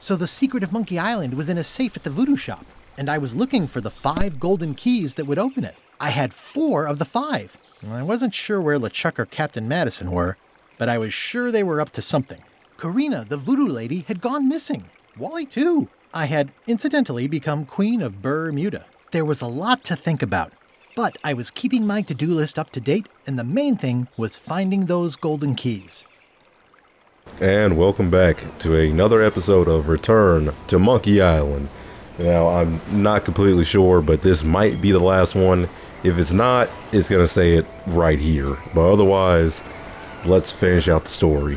So the secret of Monkey Island was in a safe at the voodoo shop, and I was looking for the 5 golden keys that would open it. I had 4 of the 5. I wasn't sure where LeChuck or Captain Madison were, but I was sure they were up to something. Karina, the voodoo lady, had gone missing. Wally, too. I had, incidentally, become Queen of Bermuda. There was a lot to think about, but I was keeping my to-do list up to date, and the main thing was finding those golden keys. And welcome back to another episode of Return to Monkey Island. Now, I'm not completely sure, but this might be the last one. If it's not, it's going to say it right here. But otherwise, let's finish out the story.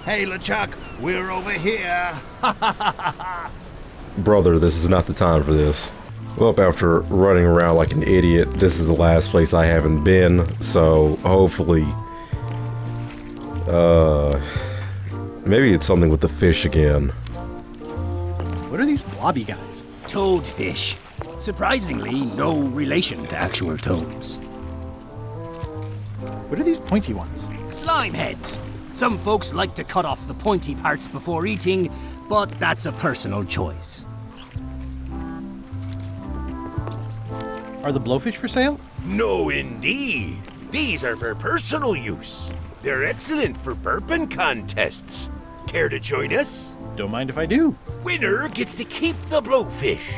Hey, LeChuck, we're over here. Brother, this is not the time for this. Well, after running around like an idiot, this is the last place I haven't been, so hopefully, maybe it's something with the fish again. What are these blobby guys? Toadfish. Surprisingly, no relation to actual toads. What are these pointy ones? Slime heads. Some folks like to cut off the pointy parts before eating, but that's a personal choice. Are the blowfish for sale? No, indeed. These are for personal use. They're excellent for burping contests. Care to join us? Don't mind if I do. Winner gets to keep the blowfish.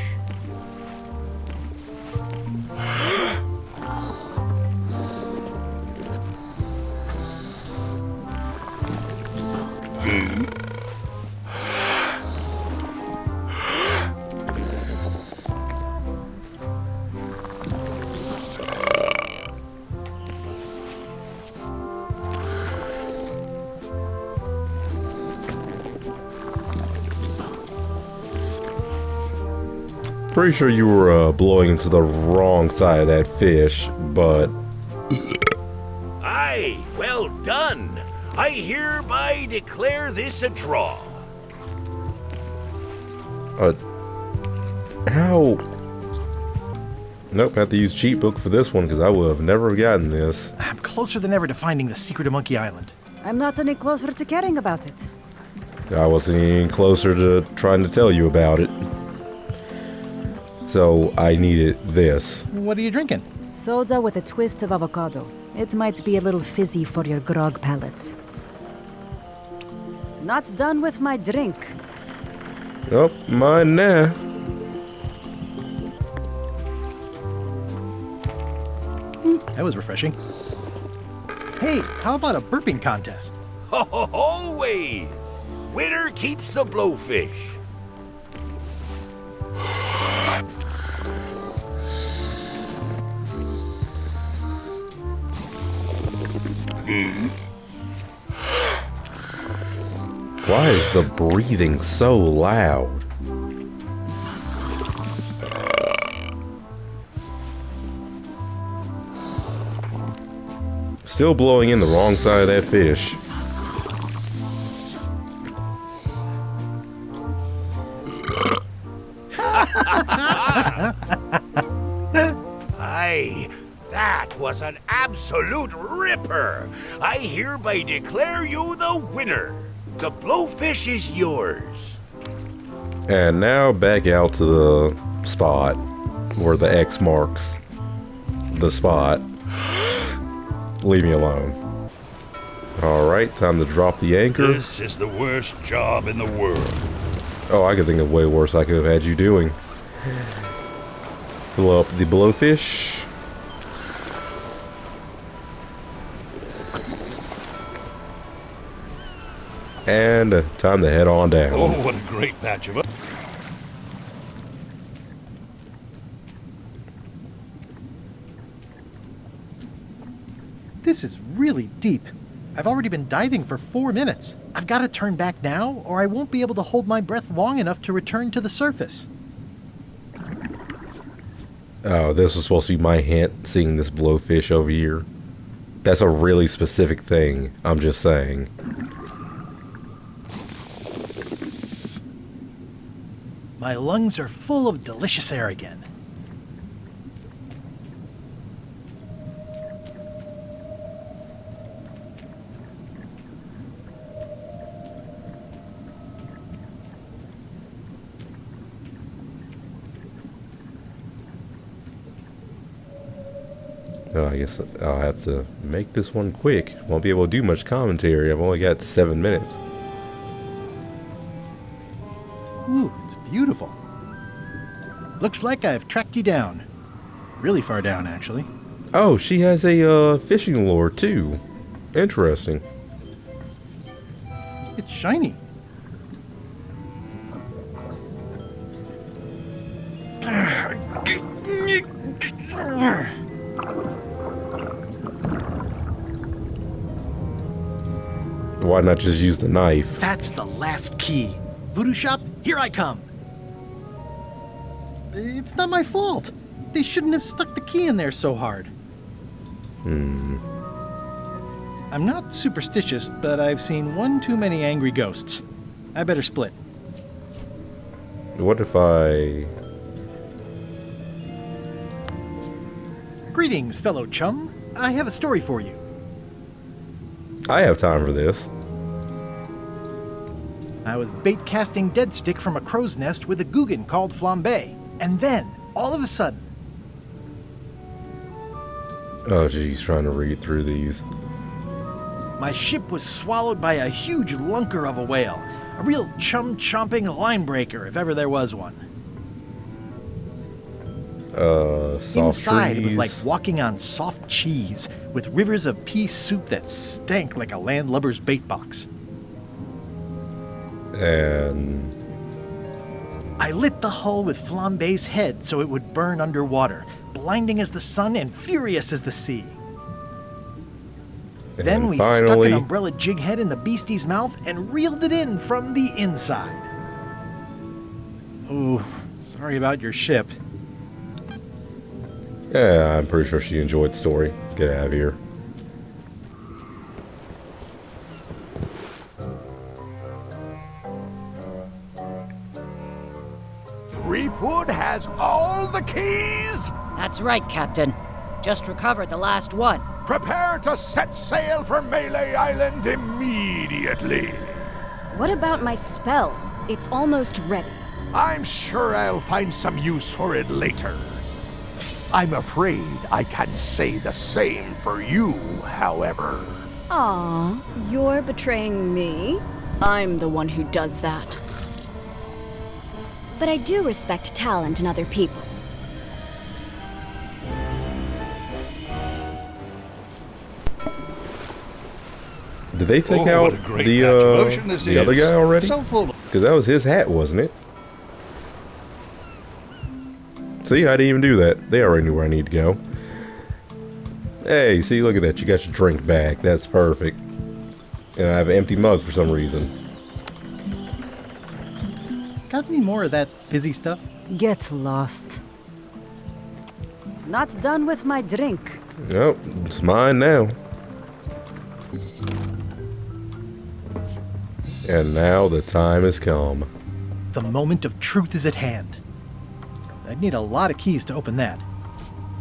Pretty sure you were blowing into the wrong side of that fish, but... Aye, well done. I hereby declare this a draw. How? Nope, have to use cheat book for this one because I would have never gotten this. I'm closer than ever to finding the secret of Monkey Island. I'm not any closer to caring about it. I wasn't any closer to trying to tell you about it. So I needed this. What are you drinking? Soda with a twist of avocado. It might be a little fizzy for your grog palate. Not done with my drink. Oh, mine now. That was refreshing. Hey, how about a burping contest? Always. Winner keeps the blowfish. Why is the breathing so loud? Still blowing in the wrong side of that fish. Aye, that was an absolute ripper. I hereby declare you the winner. The blowfish is yours. And now back out to the spot where the X marks the spot. Leave me alone. Alright, time to drop the anchor. This is the worst job in the world. Oh, I could think of way worse I could have had you doing. Blow up the blowfish. And time to head on down. Oh, what a great patch of it. This is really deep. I've already been diving for 4 minutes. I've got to turn back now, or I won't be able to hold my breath long enough to return to the surface. Oh, this was supposed to be my hint, seeing this blowfish over here. That's a really specific thing, I'm just saying. My lungs are full of delicious air again. Oh, I guess I'll have to make this one quick. Won't be able to do much commentary. I've only got 7 minutes. Ooh, it's beautiful. Looks like I've tracked you down. Really far down, actually. Oh, she has a fishing lure too. Interesting. It's shiny. Why not just use the knife? That's the last key. Voodoo shop, here I come. It's not my fault. They shouldn't have stuck the key in there so hard. I'm not superstitious, but I've seen one too many angry ghosts. I better split. What if I... Greetings, fellow chum. I have a story for you. I have time for this. I was bait casting dead stick from a crow's nest with a Guggen called Flambe. And then, all of a sudden... Oh, geez, trying to read through these. my ship was swallowed by a huge lunker of a whale. A real chum-chomping line breaker, if ever there was one. Soft Inside, it was trees. like walking on soft cheese, with rivers of pea soup that stank like a landlubber's bait box. And... I lit the hull with Flambe's head so it would burn underwater, blinding as the sun and furious as the sea. Then and we stuck finally, an umbrella jig head in the beastie's mouth and reeled it in from the inside. Ooh, sorry about your ship. yeah, I'm pretty sure she enjoyed the story. Let's get out of here. Creepwood has all the keys? That's right, Captain. Just recovered the last one. Prepare to set sail for Melee Island immediately. What about my spell? It's almost ready. I'm sure I'll find some use for it later. I'm afraid I can say the same for you, however. Aw, you're betraying me? I'm the one who does that. But I do respect talent in other people. Did they take Oh, out what a great the batch of ocean this other is. guy already? So full. Because that was his hat, wasn't it? See, I didn't even do that. They already knew where I need to go. Hey, see, look at that. You got your drink back. That's perfect. And I have an empty mug for some reason. Got any more of that fizzy stuff? Get lost. Not done with my drink. Nope, it's mine now. And now the time has come. The moment of truth is at hand. I'd need a lot of keys to open that.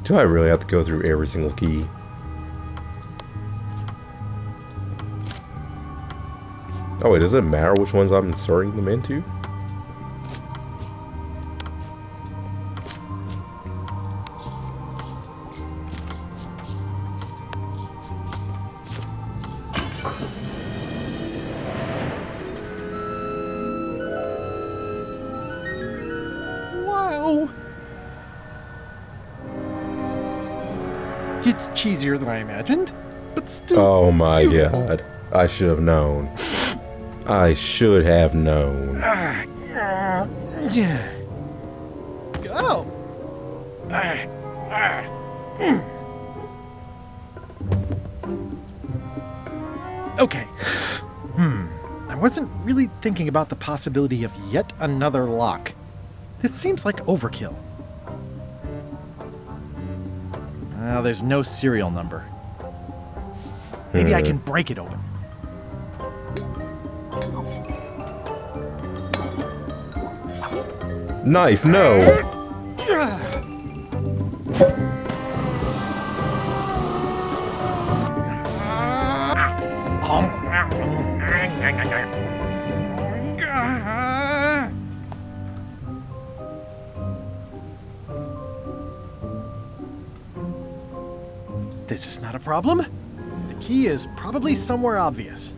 Do I really have to go through every single key? Oh wait, does it matter which ones I'm inserting them into? Wow! It's cheesier than I imagined, but still. Oh my beautiful. god. I should have known. I should have known. Yeah. Go. Okay. I wasn't really thinking about the possibility of yet another lock. This seems like overkill. Well, there's no serial number. Maybe I can break it open. Knife, no! This is not a problem. The key is probably somewhere obvious.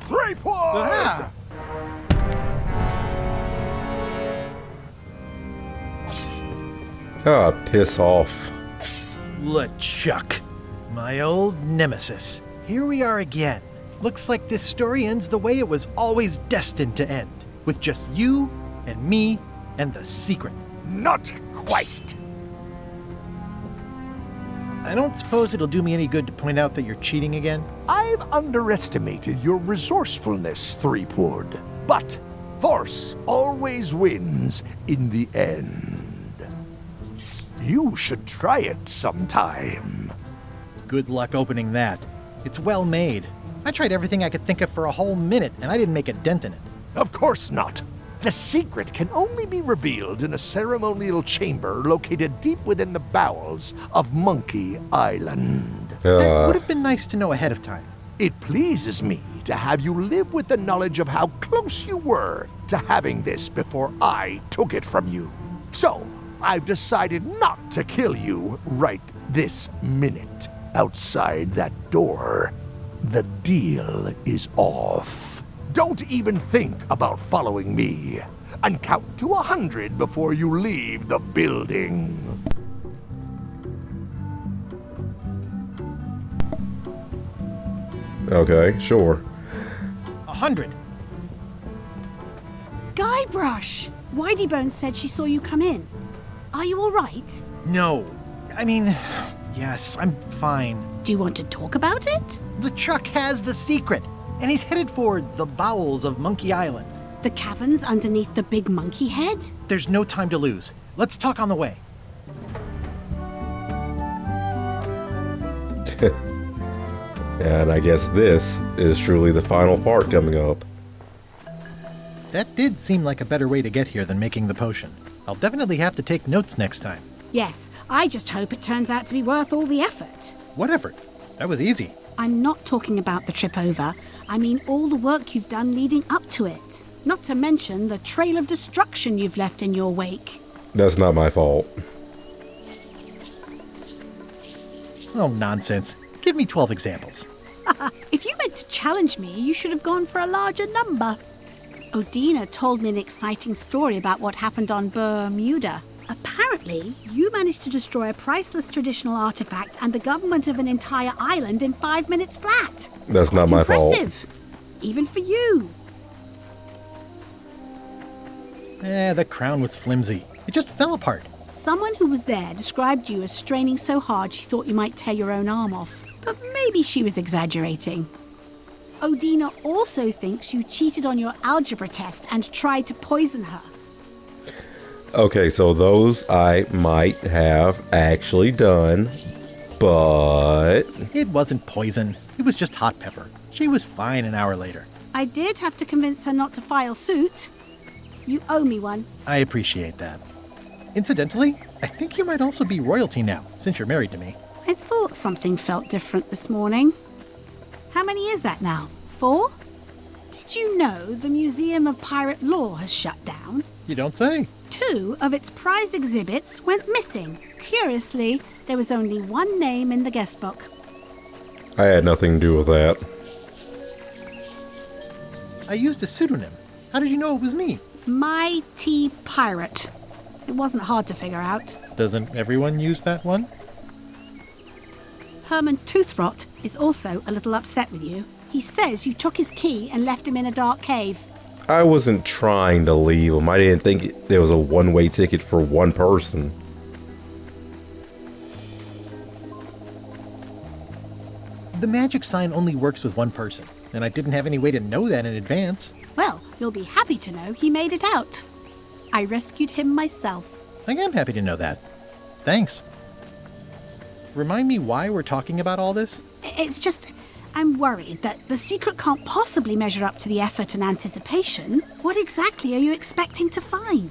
3 points! Ah! Ah, piss off. LeChuck, my old nemesis. Here we are again. Looks like this story ends the way it was always destined to end, with just you and me and the secret. Not quite. I don't suppose it'll do me any good to point out that you're cheating again? I've underestimated your resourcefulness, Threepwood. But force always wins in the end. You should try it sometime. Good luck opening that. It's well made. I tried everything I could think of for a whole minute, and I didn't make a dent in it. Of course not. The secret can only be revealed in a ceremonial chamber located deep within the bowels of Monkey Island. That would have been nice to know ahead of time. It pleases me to have you live with the knowledge of how close you were to having this before I took it from you. So, I've decided not to kill you right this minute. Outside that door, the deal is off. Don't even think about following me, and count to 100 before you leave the building. Okay, sure. 100. Guybrush! Whitey said she saw you come in. Are you all right? No. I mean, yes, I'm fine. Do you want to talk about it? LeChuck has the secret, and he's headed for the bowels of Monkey Island. The caverns underneath the big monkey head? There's no time to lose. Let's talk on the way. And I guess this is truly the final part coming up. That did seem like a better way to get here than making the potion. I'll definitely have to take notes next time. Yes, I just hope it turns out to be worth all the effort. What effort? That was easy. I'm not talking about the trip over. I mean all the work you've done leading up to it. Not to mention the trail of destruction you've left in your wake. That's not my fault. Oh, nonsense. Give me 12 examples. If you meant to challenge me, you should have gone for a larger number. Odina told me an exciting story about what happened on Bermuda. Apparently, you managed to destroy a priceless traditional artifact and the government of an entire island in 5 minutes flat. That's not my fault. Impressive. Even for you. The crown was flimsy. It just fell apart. Someone who was there described you as straining so hard she thought you might tear your own arm off. But maybe she was exaggerating. Odina also thinks you cheated on your algebra test and tried to poison her. Okay, so those I might have actually done, but... It wasn't poison. It was just hot pepper. She was fine an hour later. I did have to convince her not to file suit. You owe me one. I appreciate that. Incidentally, I think you might also be royalty now, since you're married to me. I thought something felt different this morning. How many is that now? 4? Did you know the Museum of Pirate Lore has shut down? You don't say. 2 of its prize exhibits went missing. Curiously, there was only one name in the guest book. I had nothing to do with that. I used a pseudonym. How did you know it was me? Mighty Pirate. It wasn't hard to figure out. Doesn't everyone use that one? Herman Toothrot is also a little upset with you. He says you took his key and left him in a dark cave. I wasn't trying to leave him. I didn't think there was a one-way ticket for one person. The magic sign only works with one person, and I didn't have any way to know that in advance. Well, you'll be happy to know he made it out. I rescued him myself. I am happy to know that. Thanks. Remind me why we're talking about all this? It's just, I'm worried that the secret can't possibly measure up to the effort and anticipation. What exactly are you expecting to find?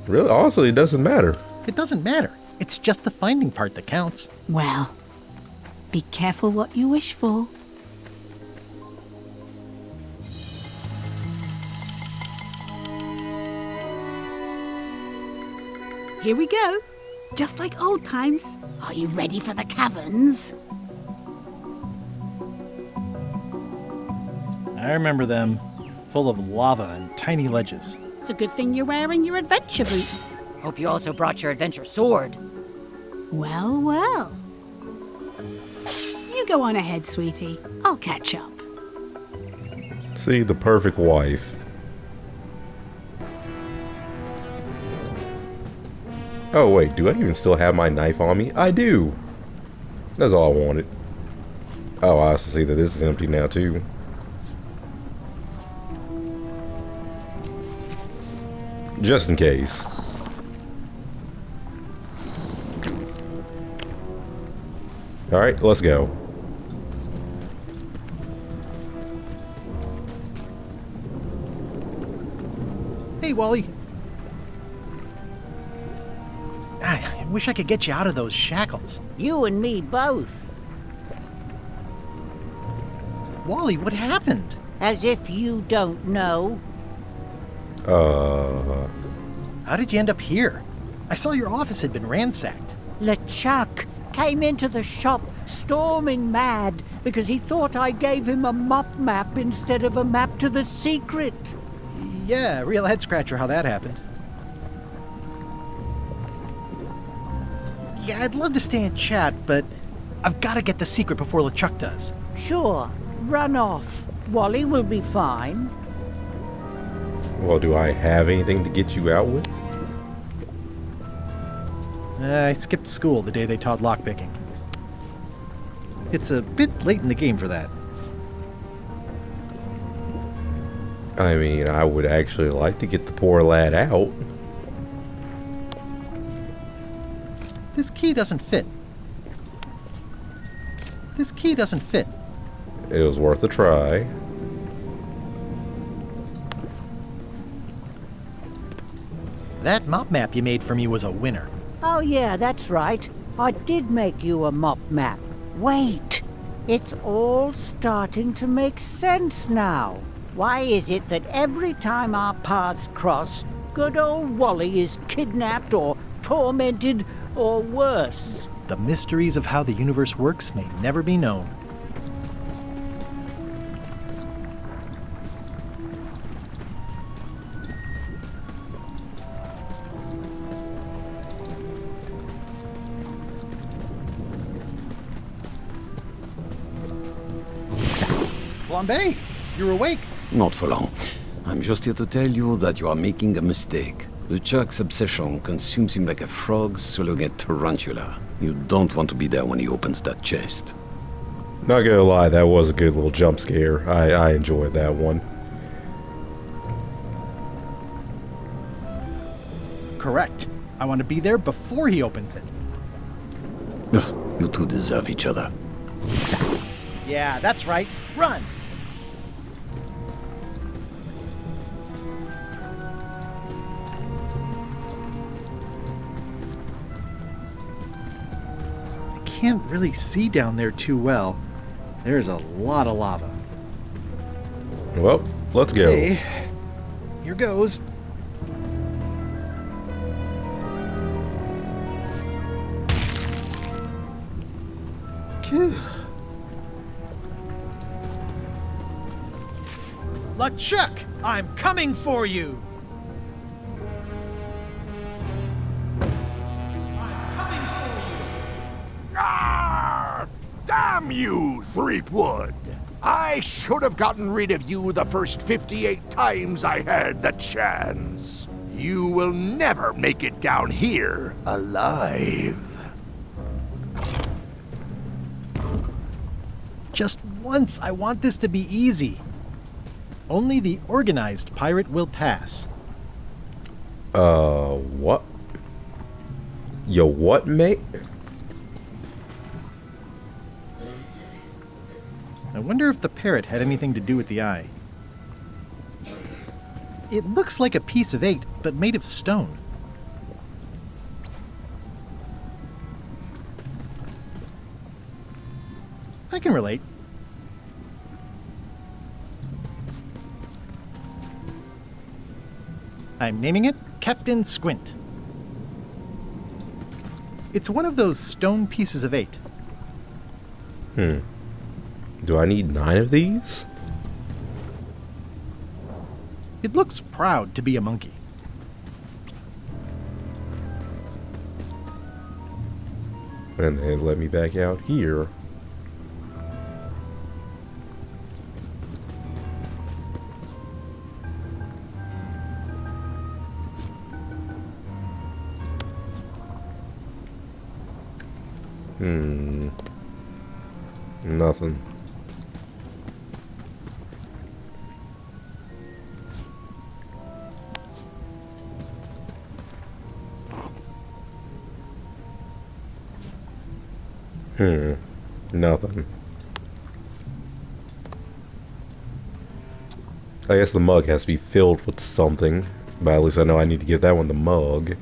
Really? Honestly, it doesn't matter. It doesn't matter. It's just the finding part that counts. Well, be careful what you wish for. Here we go. Just like old times. Are you ready for the caverns? I remember them. Full of lava and tiny ledges. It's a good thing you're wearing your adventure boots. Hope you also brought your adventure sword. Well, well. You go on ahead, sweetie. I'll catch up. See, the perfect wife. Oh wait, do I even still have my knife on me? I do! That's all I wanted. Oh, I also see that this is empty now too. Just in case. Alright, let's go. Hey, Wally. I wish I could get you out of those shackles. You and me both. Wally, what happened? As if you don't know. How did you end up here? I saw your office had been ransacked. LeChuck came into the shop storming mad because he thought I gave him a mop map instead of a map to the secret. Yeah, real head scratcher how that happened. Yeah, I'd love to stay and chat, but I've got to get the secret before LeChuck does. Sure, run off. Wally will be fine. Well, do I have anything to get you out with? I skipped school the day they taught lockpicking. It's a bit late in the game for that. I mean, I would actually like to get the poor lad out. This key doesn't fit. This key doesn't fit. It was worth a try. That mop map you made for me was a winner. Oh yeah, that's right. I did make you a mop map. Wait, it's all starting to make sense now. Why is it that every time our paths cross, good old Wally is kidnapped or tormented or worse? The mysteries of how the universe works may never be known. Flambe, you're awake. Not for long. I'm just here to tell you that you are making a mistake. LeChuck's obsession consumes him like a frog swallowing a tarantula. You don't want to be there when he opens that chest. Not gonna lie, that was a good little jump scare. I enjoyed that one. Correct. I want to be there before he opens it. Ugh, you two deserve each other. Yeah, that's right. Run! I can't really see down there too well. There's a lot of lava. Well, let's go. Okay, here goes. Phew. LeChuck, I'm coming for you! I'm coming for you! Ah! Damn you, Threepwood! I should have gotten rid of you the first 58 times I had the chance. You will never make it down here alive. Just once, I want this to be easy. Only the organized pirate will pass. What? Yo, what, mate? I wonder if the parrot had anything to do with the eye. It looks like a piece of 8, but made of stone. I can relate. I'm naming it Captain Squint. It's one of those stone pieces of 8. Do I need 9 of these? It looks proud to be a monkey. And then let me back out here. Nothing. Nothing. I guess the mug has to be filled with something, but at least I know I need to give that one the mug.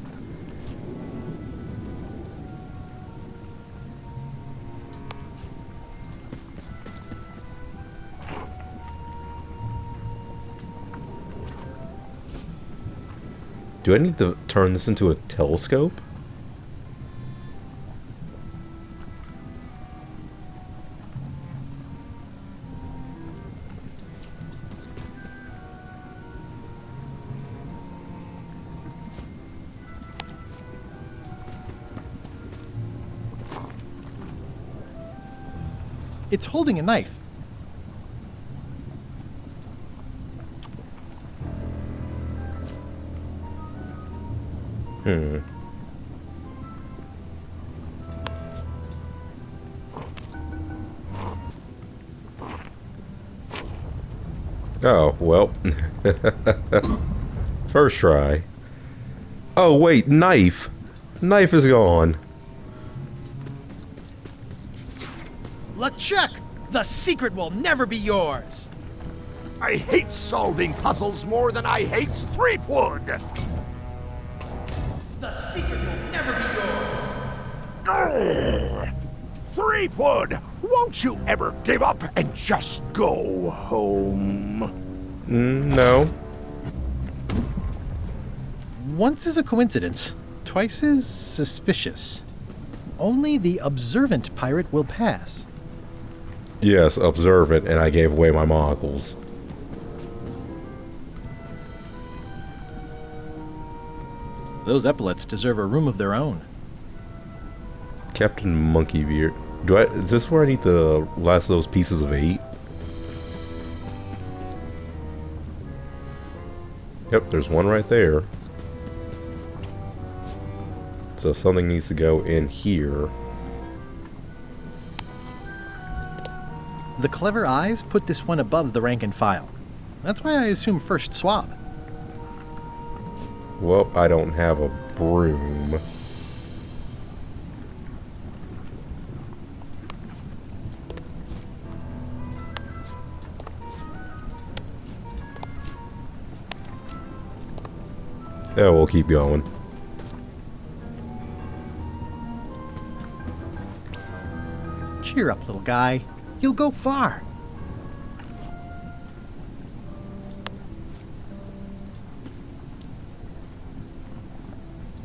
Do I need to turn this into a telescope? It's holding a knife. Oh, well. First try. Oh, wait, knife. Knife is gone. LeChuck, the secret will never be yours. I hate solving puzzles more than I hate Threepwood. The secret will never be yours. Ugh. Threepwood, won't you ever give up and just go home? No. Once is a coincidence, twice is suspicious. Only the observant pirate will pass. Yes, observant, and I gave away my monocles. Those epaulets deserve a room of their own. Captain Monkeybeard. Is this where I need the last of those pieces of 8? Yep, there's one right there. So something needs to go in here. The clever eyes put this one above the rank and file. That's why I assume first swab. Well, I don't have a broom. Yeah, we'll keep going. Cheer up, little guy. You'll go far.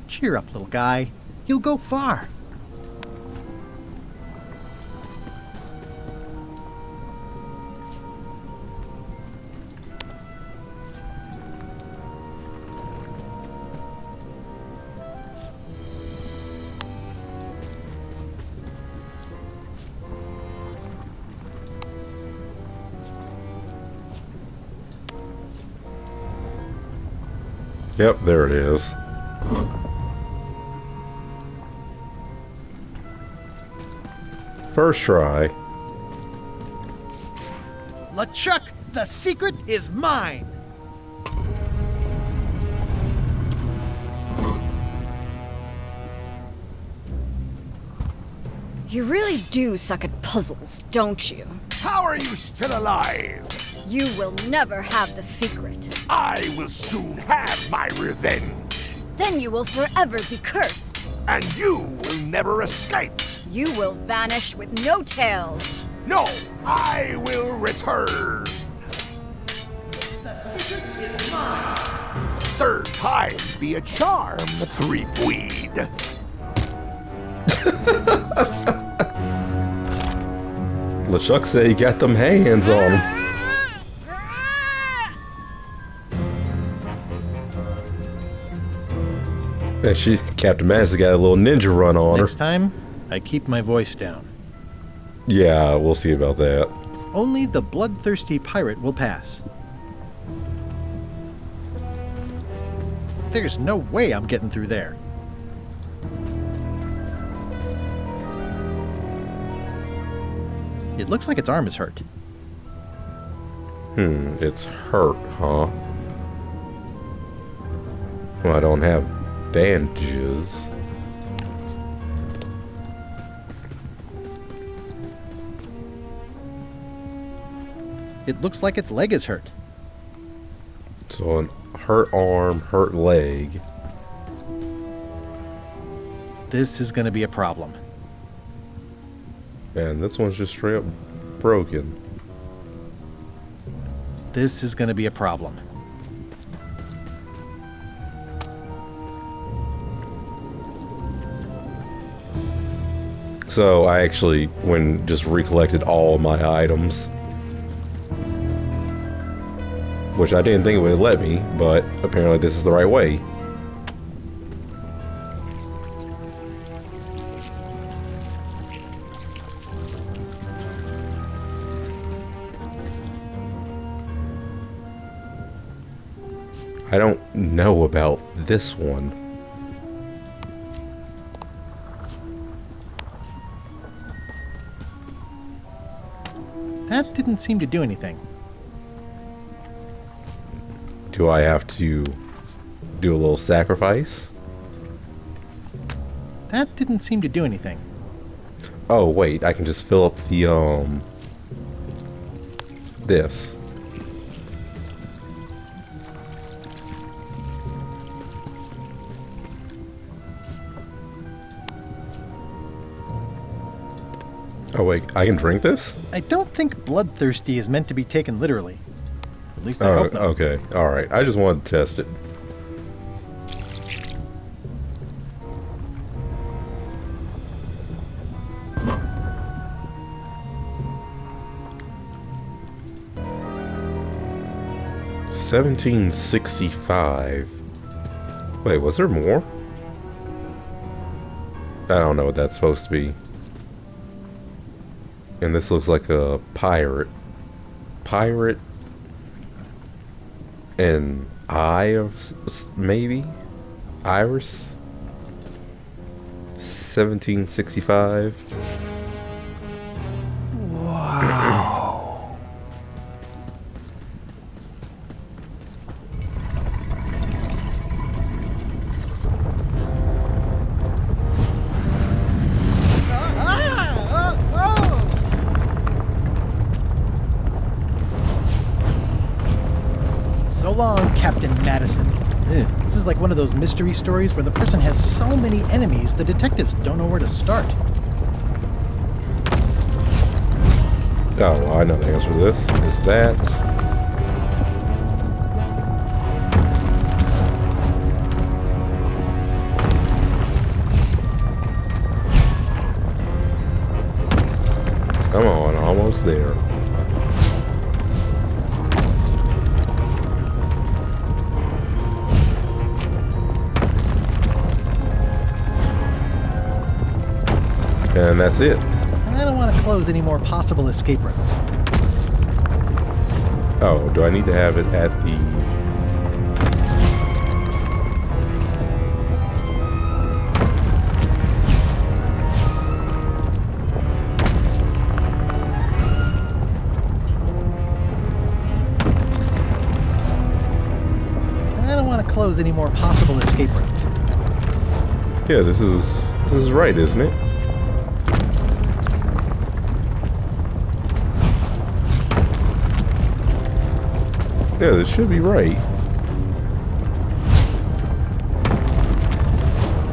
Cheer up, little guy. You'll go far. Yep, there it is. First try. LeChuck, the secret is mine. You really do suck at puzzles, don't you? How are you still alive? You will never have the secret. I will soon have my revenge. Then you will forever be cursed. And you will never escape. You will vanish with no tails. No, I will return. The secret is mine. Third time be a charm, Threepweed. LeChuck said he got them hands on him. And Captain Madison got a little ninja run on her. Next time, I keep my voice down. Yeah, we'll see about that. Only the bloodthirsty pirate will pass. There's no way I'm getting through there. It looks like its arm is hurt. It's hurt, huh? Well, I don't have bandages. It looks like its leg is hurt. So an hurt arm, hurt leg. This is going to be a problem. And this one's just straight up broken. This is going to be a problem. So I actually just recollected all my items. Which I didn't think it would let me, but apparently this is the right way. I don't know about this one. That didn't seem to do anything. Do I have to do a little sacrifice? That didn't seem to do anything. Oh, wait, I can just fill up the, this. Oh, wait, I can drink this? I don't think bloodthirsty is meant to be taken literally. At least I hope not. Okay, alright. I just wanted to test it. $17.65. Wait, was there more? I don't know what that's supposed to be. And this looks like a pirate. Pirate. And eye of maybe? Iris? 1765. Wow. So long, Captain Madison. This is like one of those mystery stories where the person has so many enemies the detectives don't know where to start. Oh, well, I know the answer to this. It's that. Come on, almost there. And that's it. I don't want to close any more possible escape routes. Oh, do I need to have it at the... I don't want to close any more possible escape routes. Yeah, this is right, isn't it? Yeah, this should be right.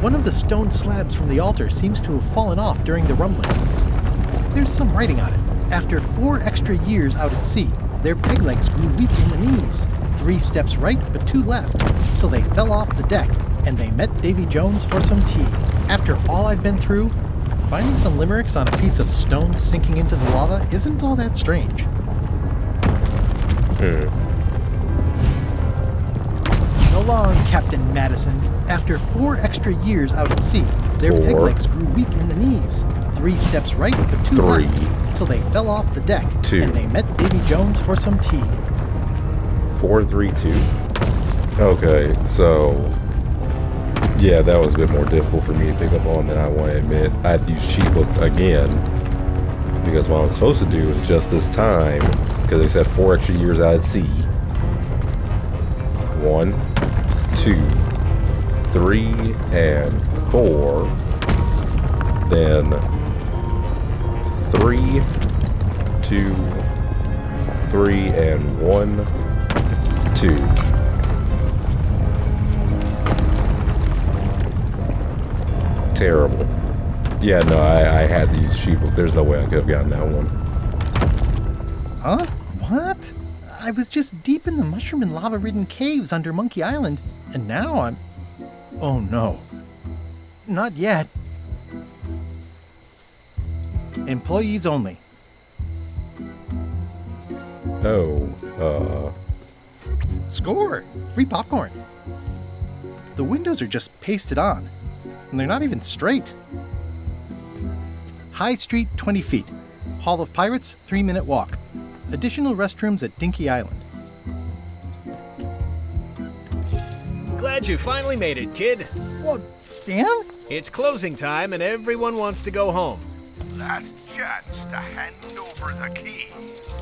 One of the stone slabs from the altar seems to have fallen off during the rumbling. There's some writing on it. After 4 extra years out at sea, their peg legs grew weak in the knees. 3 steps right, but 2 left, till they fell off the deck, and they met Davy Jones for some tea. After all I've been through, Finding some limericks on a piece of stone sinking into the lava isn't all that strange. So long, Captain Madison. After 4 extra years out at sea, their peg 4. legs grew weak in the knees. 3 steps right, but 2 3. left, till they fell off the deck, 2. and they met Davy Jones for some tea. 4, 3, 2. Okay, so yeah, that was a bit more difficult for me to pick up on than I want to admit. I had to use cheat book again because what I'm supposed to do is just this time, because they said 4 extra years out at sea. 1, 2, 3, and 4. Then 3, 2, 3, and 1, 2. Terrible. Yeah, no, I had to use sheep. There's no way I could have gotten that one. Huh? What? I was just deep in the mushroom and lava-ridden caves under Monkey Island, and now I'm... Oh no. Not yet. Employees only. Oh, Score! Free popcorn. The windows are just pasted on, and they're not even straight. High Street, 20 feet. Hall of Pirates, 3-minute walk. Additional restrooms at Dinky Island. Glad you finally made it, kid. What, Stan? It's closing time and everyone wants to go home. Last chance to hand over the key,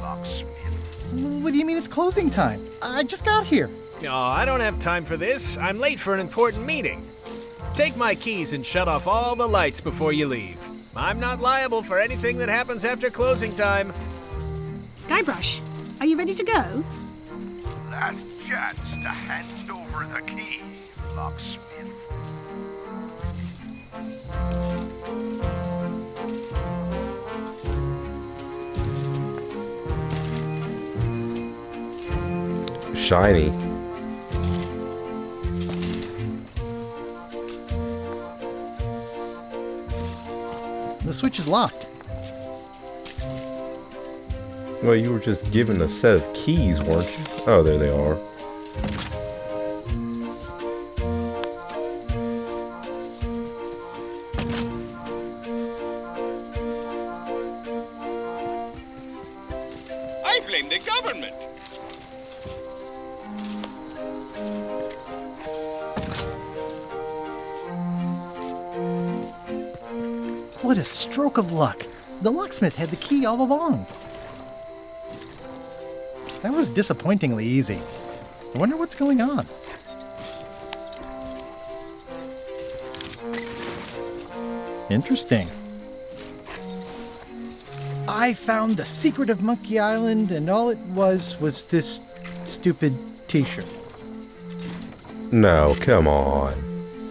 locksmith. What do you mean it's closing time? I just got here. No, I don't have time for this. I'm late for an important meeting. Take my keys and shut off all the lights before you leave. I'm not liable for anything that happens after closing time. Guybrush, are you ready to go? Last chance to hand over the key, locksmith. shiny. The switch is locked. Well, you were just given a set of keys, weren't you? Oh, there they are. I blame the government. What a stroke of luck. The locksmith had the key all along. That was disappointingly easy. I wonder what's going on. Interesting. I found the secret of Monkey Island, and all it was this stupid t-shirt. No, come on.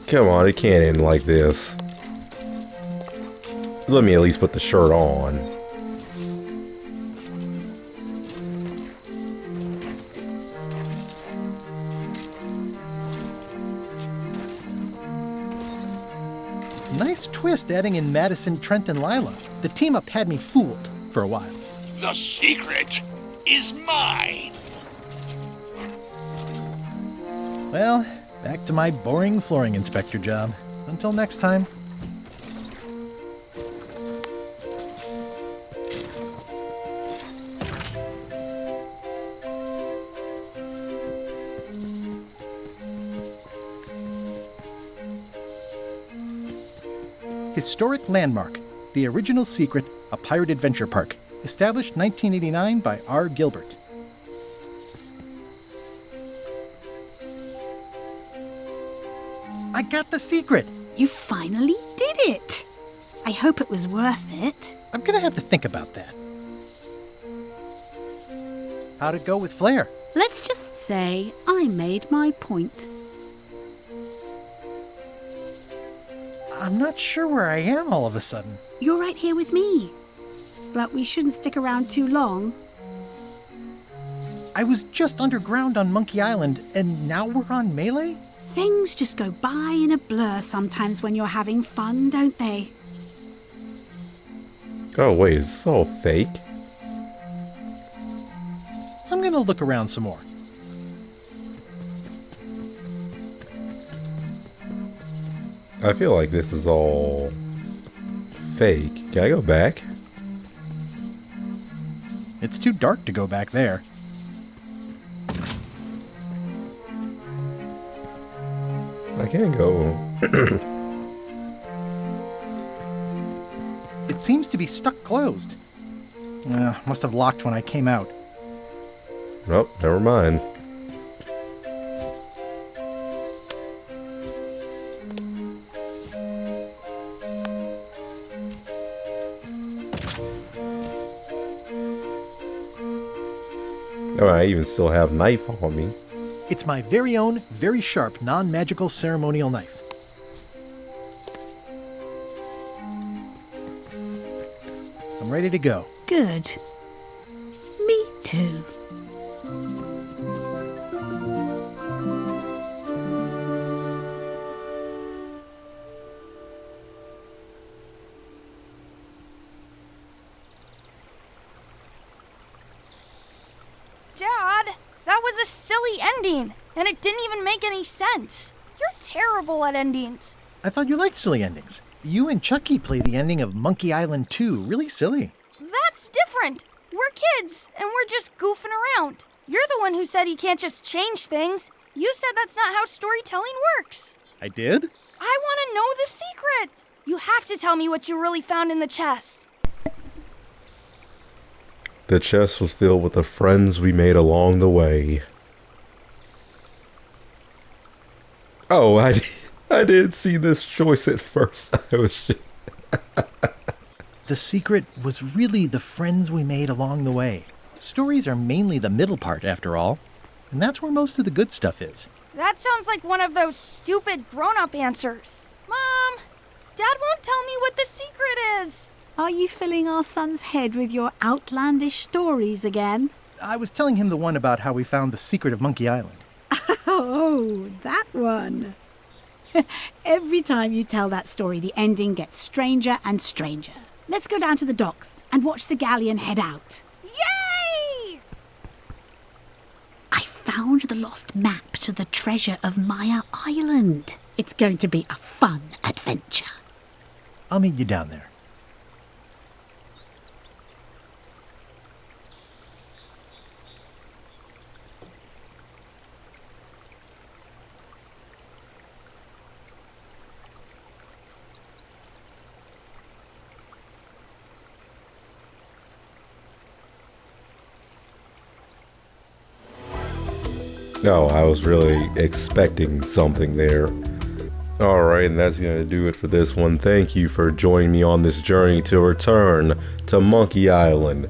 Come on, it can't end like this. Let me at least put the shirt on. Nice twist adding in Madison, Trent, and Lila. The team-up had me fooled for a while. The secret is mine. Well, back to my boring flooring inspector job. Until next time. Historic landmark, the original secret, a pirate adventure park, established 1989 by R. Gilbert. I got the secret! You finally did it! I hope it was worth it. I'm gonna have to think about that. How'd it go with Flair? Let's just say I made my point. I'm not sure where I am all of a sudden. You're right here with me. But we shouldn't stick around too long. I was just underground on Monkey Island, and now we're on Melee? Things just go by in a blur sometimes when you're having fun, don't they? Oh wait, is this all fake? I'm gonna look around some more. I feel like this is all fake. Can I go back? It's too dark to go back there. I can't go. It seems to be stuck closed. Must have locked when I came out. Oh, never mind. Oh, I even still have knife on me. It's my very own, very sharp, non-magical ceremonial knife. I'm ready to go. Good. Me too. Dad, that was a silly ending, and it didn't even make any sense. You're terrible at endings. I thought you liked silly endings. You and Chucky played the ending of Monkey Island 2 really silly. That's different. We're kids, and we're just goofing around. You're the one who said you can't just change things. You said that's not how storytelling works. I did? I want to know the secret. You have to tell me what you really found in the chest. The chest was filled with the friends we made along the way. Oh, I didn't see this choice at first. I was just... The secret was really the friends we made along the way. Stories are mainly the middle part, after all. And that's where most of the good stuff is. That sounds like one of those stupid grown-up answers. Mom, Dad won't tell me what the secret is. Are you filling our son's head with your outlandish stories again? I was telling him the one about how we found the secret of Monkey Island. Oh, that one. Every time you tell that story, the ending gets stranger and stranger. Let's go down to the docks and watch the galleon head out. Yay! I found the lost map to the treasure of Maya Island. It's going to be a fun adventure. I'll meet you down there. No, I was really expecting something there. Alright, and that's going to do it for this one. Thank you for joining me on this journey to return to Monkey Island.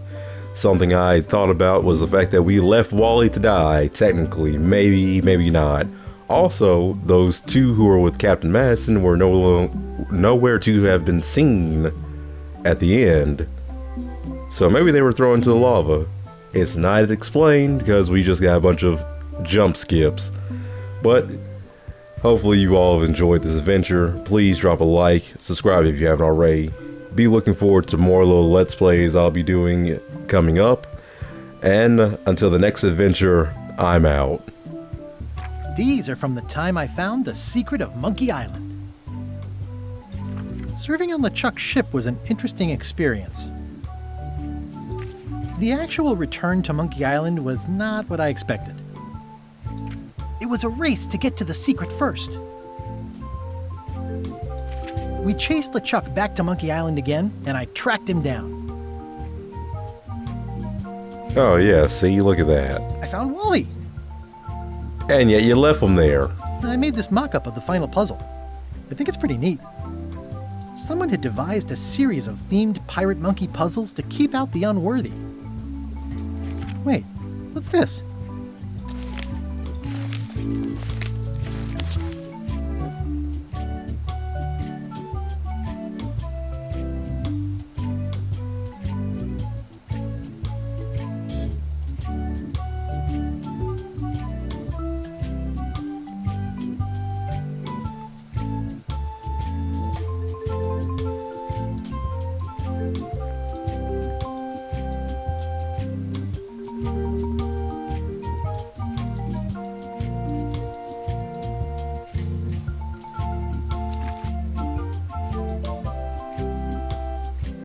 Something I thought about was the fact that we left Wally to die, technically. Maybe, maybe not. Also, those two who were with Captain Madison were nowhere to have been seen at the end. So maybe they were thrown into the lava. It's not explained because we just got a bunch of jump skips. But hopefully you all have enjoyed this adventure. Please drop a like, subscribe if you haven't already. Be looking forward to more little Let's Plays I'll be doing coming up. And until the next adventure, I'm out. These are from the time I found the secret of Monkey Island. Serving on LeChuck's ship was an interesting experience. The actual return to Monkey Island was not what I expected. It was a race to get to the secret first. We chased LeChuck back to Monkey Island again, and I tracked him down. Oh yeah, see, look at that. I found Wally. And yet you left him there. I made this mock-up of the final puzzle. I think it's pretty neat. Someone had devised a series of themed pirate monkey puzzles to keep out the unworthy. Wait, what's this?